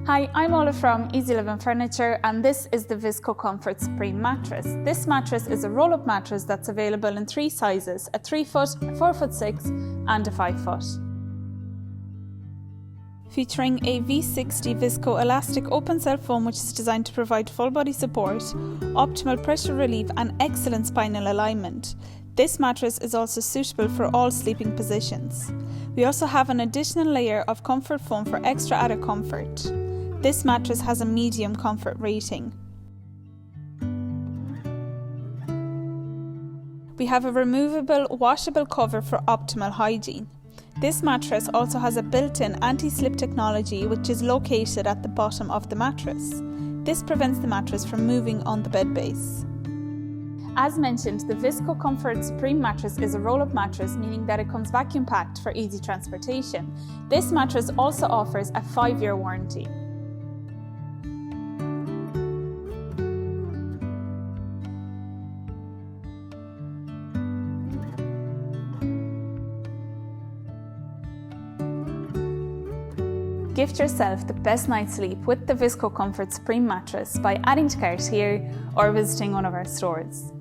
Hi, I'm Ola from Easy Living Furniture and this is the Visco Comfort Supreme Mattress. This mattress is a roll-up mattress that's available in 3 sizes, a 3 foot, a 4 foot 6 and a 5 foot. Featuring a V60 Visco elastic open cell foam which is designed to provide full body support, optimal pressure relief and excellent spinal alignment. This mattress is also suitable for all sleeping positions. We also have an additional layer of comfort foam for extra added comfort. This mattress has a medium comfort rating. We have a removable washable cover for optimal hygiene. This mattress also has a built-in anti-slip technology which is located at the bottom of the mattress. This prevents the mattress from moving on the bed base. As mentioned, the Visco Comfort Supreme mattress is a roll-up mattress, meaning that it comes vacuum packed for easy transportation. This mattress also offers a 5-year warranty. Gift yourself the best night's sleep with the Visco Comfort Supreme mattress by adding to cart here or visiting one of our stores.